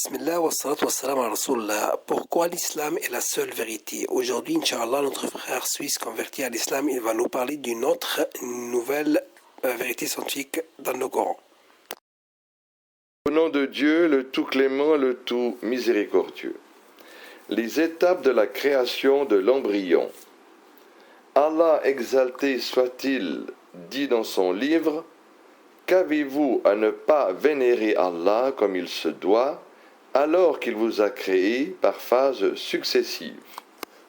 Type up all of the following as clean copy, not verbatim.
Bismillah wa salatu wa salam ala Rasulullah. Pourquoi l'islam est la seule vérité? Aujourd'hui, Inch'Allah, notre frère suisse converti à l'islam, il va nous parler d'une autre nouvelle vérité scientifique dans le Coran. Au nom de Dieu, le tout clément, le tout miséricordieux. Les étapes de la création de l'embryon. Allah exalté soit-il dit dans son livre: qu'avez-vous à ne pas vénérer Allah comme il se doit, alors qu'il vous a créé par phases successives.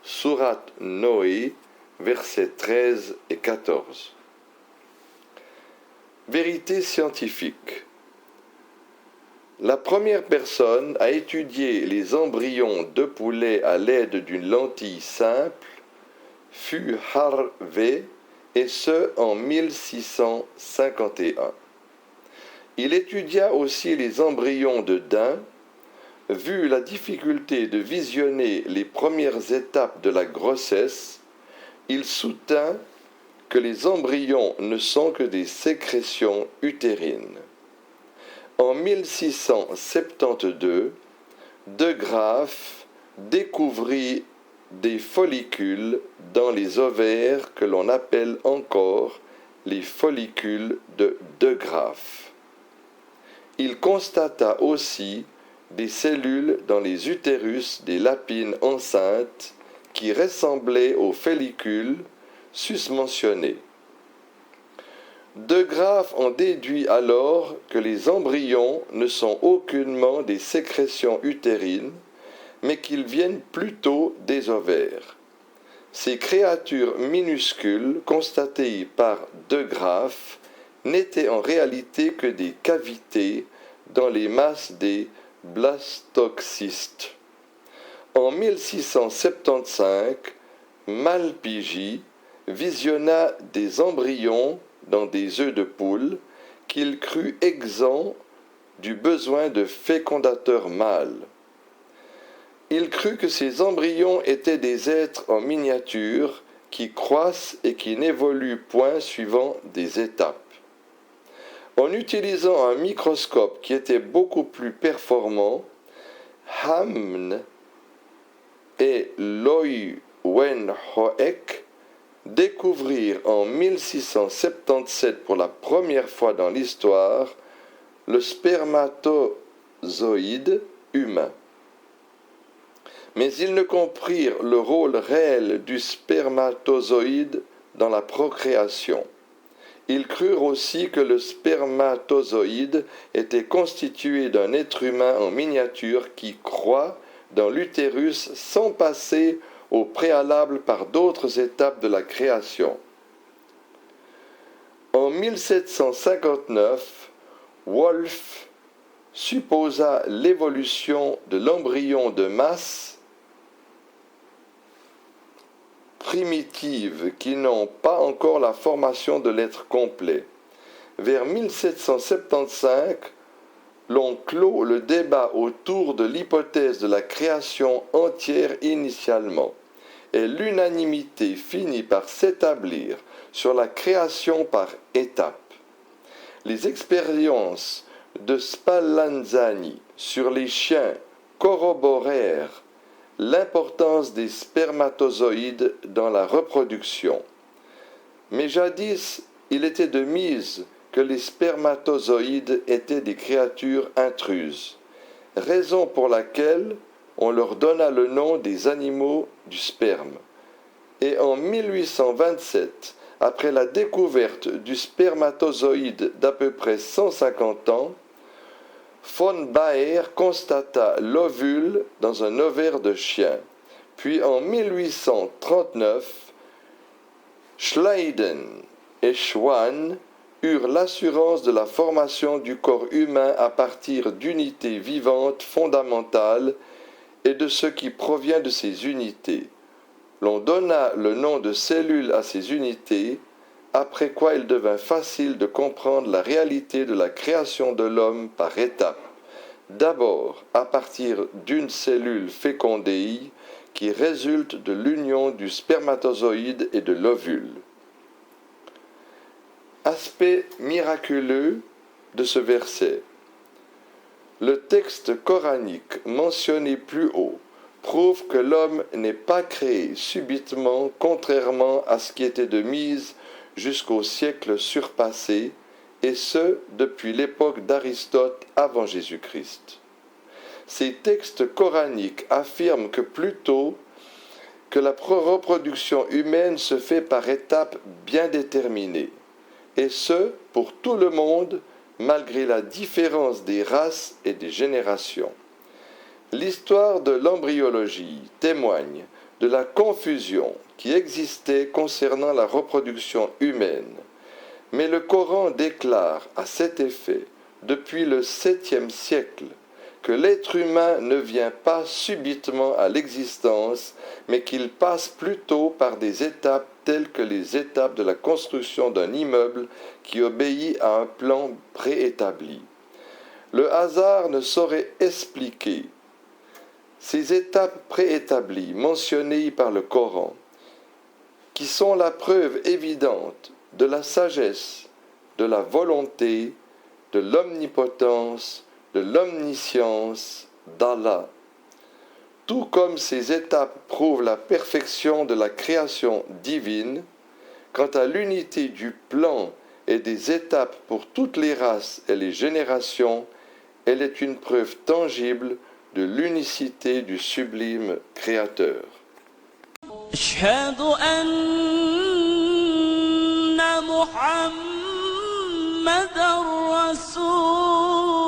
Sourate Noé, versets 13 et 14. Vérité scientifique. La première personne à étudier les embryons de poulet à l'aide d'une lentille simple fut Harvey, et ce en 1651. Il étudia aussi les embryons de daim. Vu la difficulté de visionner les premières étapes de la grossesse, il soutint que les embryons ne sont que des sécrétions utérines. En 1672, De Graaf découvrit des follicules dans les ovaires que l'on appelle encore les follicules de De Graaf. Il constata aussi des cellules dans les utérus des lapines enceintes qui ressemblaient aux follicules susmentionnés. De Graaf en déduit alors que les embryons ne sont aucunement des sécrétions utérines, mais qu'ils viennent plutôt des ovaires. Ces créatures minuscules constatées par De Graaf n'étaient en réalité que des cavités dans les masses des blastocystes. En 1675, Malpighi visionna des embryons dans des œufs de poule qu'il crut exempts du besoin de fécondateur mâle. Il crut que ces embryons étaient des êtres en miniature qui croissent et qui n'évoluent point suivant des étapes. En utilisant un microscope qui était beaucoup plus performant, Hamn et Leeuwenhoek découvrirent en 1677 pour la première fois dans l'histoire le spermatozoïde humain. Mais ils ne comprirent le rôle réel du spermatozoïde dans la procréation. Ils crurent aussi que le spermatozoïde était constitué d'un être humain en miniature qui croît dans l'utérus sans passer au préalable par d'autres étapes de la création. En 1759, Wolff supposa l'évolution de l'embryon de masse primitives qui n'ont pas encore la formation de l'être complet. Vers 1775, l'on clôt le débat autour de l'hypothèse de la création entière initialement, et l'unanimité finit par s'établir sur la création par étapes. Les expériences de Spallanzani sur les chiens corroborèrent l'importance des spermatozoïdes dans la reproduction. Mais jadis, il était de mise que les spermatozoïdes étaient des créatures intruses, raison pour laquelle on leur donna le nom des animaux du sperme. Et en 1827, après la découverte du spermatozoïde d'à peu près 150 ans, von Baer constata l'ovule dans un ovaire de chien. Puis en 1839, Schleiden et Schwann eurent l'assurance de la formation du corps humain à partir d'unités vivantes fondamentales et de ce qui provient de ces unités. L'on donna le nom de cellules à ces unités, après quoi il devint facile de comprendre la réalité de la création de l'homme par étapes. D'abord, à partir d'une cellule fécondée qui résulte de l'union du spermatozoïde et de l'ovule. Aspect miraculeux de ce verset. Le texte coranique mentionné plus haut prouve que l'homme n'est pas créé subitement, contrairement à ce qui était de mise jusqu'au siècle surpassé, et ce depuis l'époque d'Aristote avant Jésus-Christ. Ces textes coraniques affirment que plutôt que la reproduction humaine se fait par étapes bien déterminées, et ce pour tout le monde, malgré la différence des races et des générations. L'histoire de l'embryologie témoigne de la confusion qui existait concernant la reproduction humaine, mais le Coran déclare à cet effet, depuis le 7e siècle, que l'être humain ne vient pas subitement à l'existence, mais qu'il passe plutôt par des étapes telles que les étapes de la construction d'un immeuble qui obéit à un plan préétabli. Le hasard ne saurait expliquer ces étapes préétablies mentionnées par le Coran, qui sont la preuve évidente de la sagesse, de la volonté, de l'omnipotence, de l'omniscience d'Allah. Tout comme ces étapes prouvent la perfection de la création divine, quant à l'unité du plan et des étapes pour toutes les races et les générations, elle est une preuve tangible de l'unicité du sublime Créateur. أشهد أن محمد رسول